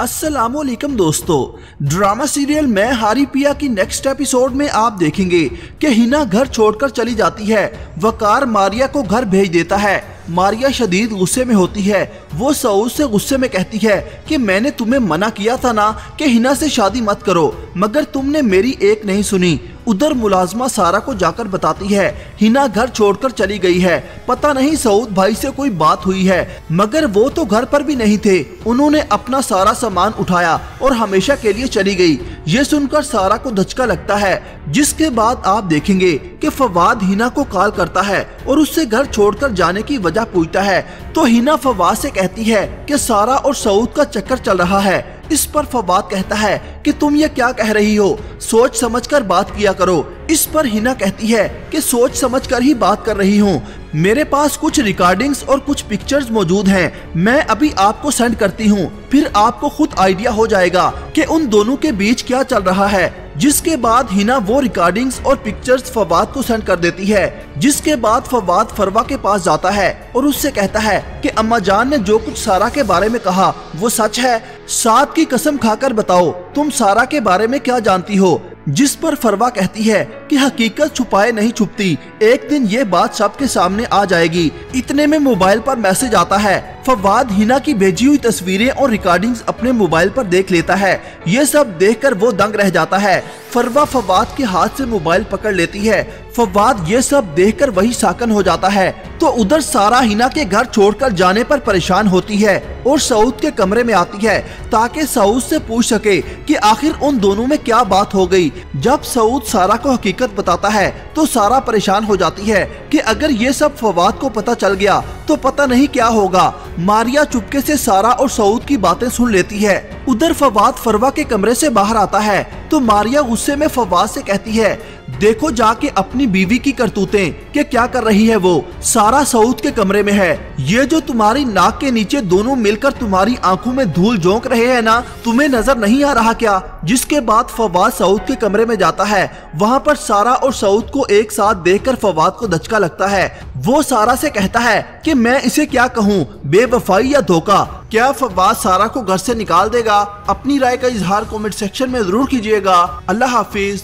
अस्सलामुअलैकुम दोस्तों, drama serial मैं हारी पिया की नेक्स्ट एपिसोड में आप देखेंगे कि हिना घर छोड़कर चली जाती है। वकार मारिया को घर भेज देता है। मारिया शदीद गुस्से में होती है। वो सऊद से गुस्से में कहती है कि मैंने तुम्हें मना किया था ना कि हिना से शादी मत करो, मगर तुमने मेरी एक नहीं सुनी। उधर मुलाजमा सारा को जाकर बताती है हिना घर छोड़कर चली गई है। पता नहीं सऊद भाई से कोई बात हुई है, मगर वो तो घर पर भी नहीं थे। उन्होंने अपना सारा सामान उठाया और हमेशा के लिए चली गई। ये सुनकर सारा को धचका लगता है, जिसके बाद आप देखेंगे कि फवाद हिना को कॉल करता है और उससे घर छोड़कर जाने की वजह पूछता है। तो हिना फवाद से कहती है कि सारा और सऊद का चक्कर चल रहा है। इस पर फवाद कहता है कि तुम ये क्या कह रही हो, सोच समझकर बात किया करो। इस पर हिना कहती है कि सोच समझकर ही बात कर रही हूँ। मेरे पास कुछ रिकॉर्डिंग्स और कुछ पिक्चर्स मौजूद हैं, मैं अभी आपको सेंड करती हूँ, फिर आपको खुद आइडिया हो जाएगा कि उन दोनों के बीच क्या चल रहा है। जिसके बाद हिना वो रिकॉर्डिंग्स और पिक्चर्स फवाद को सेंड कर देती है। जिसके बाद फवाद फरवा के पास जाता है और उससे कहता है कि अम्मा जान ने जो कुछ सारा के बारे में कहा वो सच है। साथ की कसम खाकर बताओ तुम सारा के बारे में क्या जानती हो। जिस पर फरवा कहती है कि हकीकत छुपाए नहीं छुपती, एक दिन ये बात सबके सामने आ जाएगी। इतने में मोबाइल पर मैसेज आता है। फवाद हिना की भेजी हुई तस्वीरें और रिकॉर्डिंग्स अपने मोबाइल पर देख लेता है। ये सब देखकर वो दंग रह जाता है। फरवा फवाद के हाथ से मोबाइल पकड़ लेती है। फवाद ये सब देखकर वही साकन हो जाता है। तो उधर सारा हिना के घर छोड़कर जाने पर परेशान होती है और सऊद के कमरे में आती है ताकि सऊद से पूछ सके कि आखिर उन दोनों में क्या बात हो गई। जब सऊद सारा को हकीकत बताता है तो सारा परेशान हो जाती है कि अगर ये सब फवाद को पता चल गया तो पता नहीं क्या होगा। मारिया चुपके से सारा और सऊद की बातें सुन लेती है। उधर फवाद फरवा के कमरे से बाहर आता है तो मारिया गुस्से में फवाद से कहती है देखो जाके अपनी बीवी की करतूतें कि क्या कर रही है वो। सारा सऊद के कमरे में है। ये जो तुम्हारी नाक के नीचे दोनों मिलकर तुम्हारी आंखों में धूल झोंक रहे हैं ना, तुम्हें नजर नहीं आ रहा क्या। जिसके बाद फवाद सऊद के कमरे में जाता है। वहाँ पर सारा और सऊद को एक साथ देखकर फवाद को धचका लगता है। वो सारा से कहता है कि मैं इसे क्या कहूँ, बेवफाई या धोखा। क्या फवाद सारा को घर से निकाल देगा? अपनी राय का इजहार कमेंट सेक्शन में जरूर कीजिएगा। अल्लाह हाफिज।